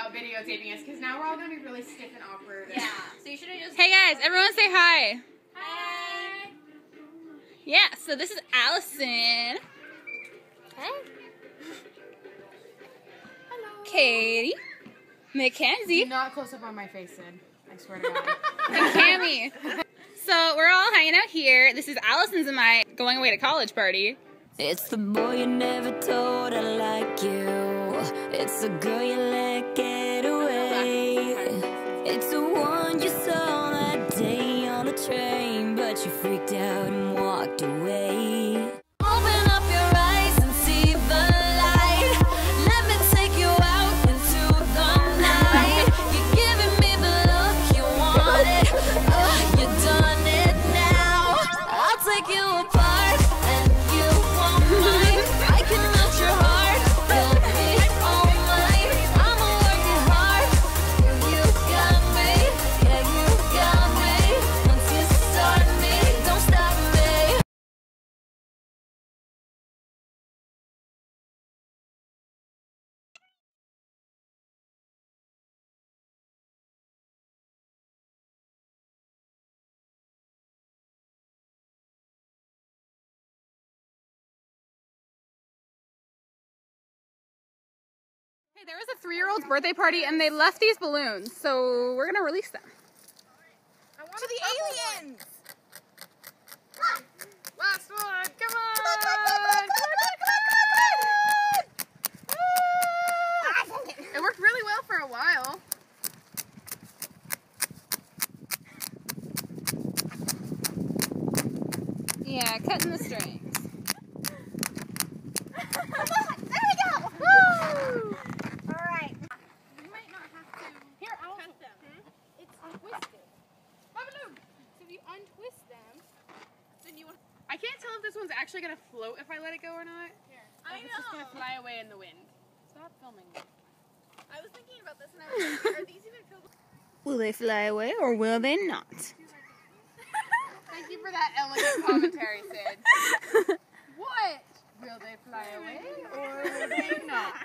about videotaping us because now we're all gonna be really stiff and awkward. Yeah. So you should have just. Hey guys, everyone say hi. Hi. Yeah, so this is Allison. Hey. Katie. Mackenzie. Do not close up on my face, Sid. I swear to God. And Cammy. So we're all hanging out here. This is Allison's and my going away to college party. It's the boy you never told I like you. It's the girl you let get away. It's the one you saw that day on the train, but you freaked out and walked away. Open up your eyes and see the light. Let me take you out into the night. You're giving me the look you wanted. Oh, you've done it now. I'll take you apart and you won't mind. I can melt your heart. You'll be all mine. I'ma work it hard. You got me. Yeah, you got me. Once you start me, don't stop me. Hey, there was a 3-year-old's birthday party and they left these balloons, so we're gonna release them. To the aliens. Last one, come on! It worked really well for a while. Yeah, cutting the strings. There we go. Woo! All right. You might not have to. Here, I'll cut them. It's untwisted. My balloon. So if you untwist them, then you. I can't tell if this one's actually gonna float if I let it go or not. Here. I It's just gonna know. fly away in the wind. Stop filming me. I was thinking about this and I was like, are these even filled with... Will they fly away or will they not? Thank you for that elegant commentary, Sid. What? Will they fly away or will they not?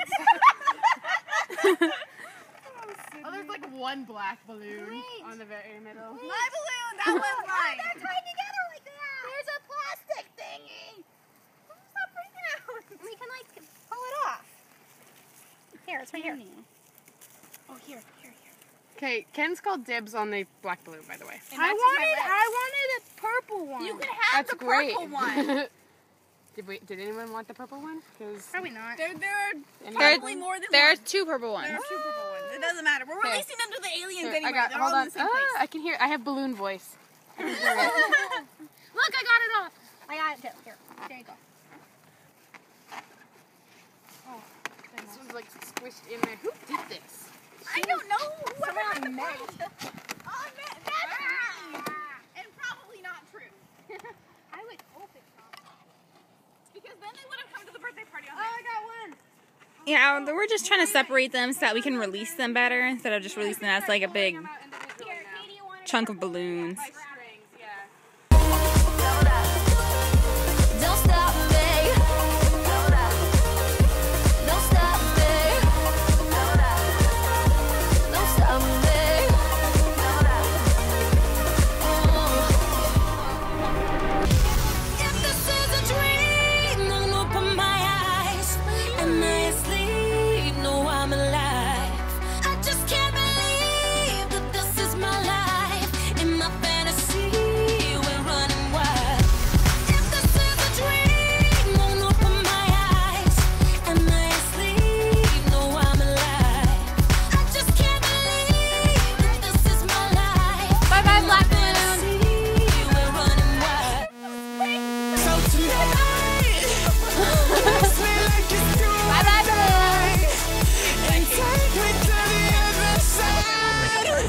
Oh, there's like one black balloon Wait. on the very middle. My balloon! That one's mine! They're tied together like that! There's a plastic thingy! Stop freaking out! We can like pull it off. Here, it's right here. Oh, here. Okay, Ken's called dibs on the black balloon, by the way. I wanted a purple one. You can have That's the great. purple one. Did anyone want the purple one? Because Probably not. There are There, probably more than there are one. 2 purple ones. There are 2 purple ones. It doesn't matter. We're Okay. releasing them to the aliens Here, anyway. I got. They're Hold all on. in the same place. I can hear. I have balloon voice. Look, I got it off. I got it too. Here. There you go. This one's like squished in there. Who did this? I don't know. Whoever had the Matt. Oh, Matt. That's me. And probably not true. I would hope it's not. Because then they would have come to the birthday party on I got one. Yeah, we're just trying to separate them so that we can release them better instead of just releasing them as like a big Them out individually Here, now. Katie, you want chunk of balloons. By strings, yeah. Don't stop me. Don't stop me. Don't stop me. If this is a dream, then open my eyes. Am I asleep? No, I'm alive. I just can't believe that this is my life. In my fantasy, we're running wild. If this is a dream, then open my eyes. Am I asleep? No, I'm alive. I just can't believe that this is my life. Bye bye, black balloon. We're running wild. So tonight, Bye bye, balloon. and take me to the other side.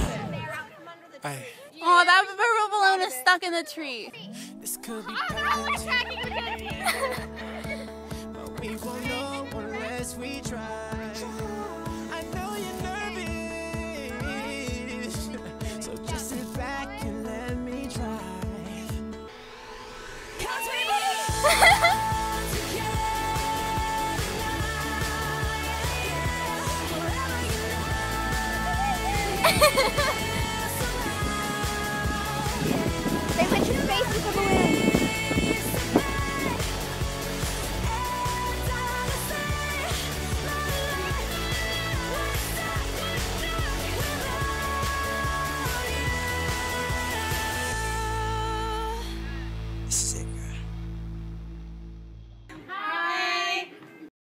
Oh, that purple balloon is stuck in the tree. This could be Oh, no, we're tracking again.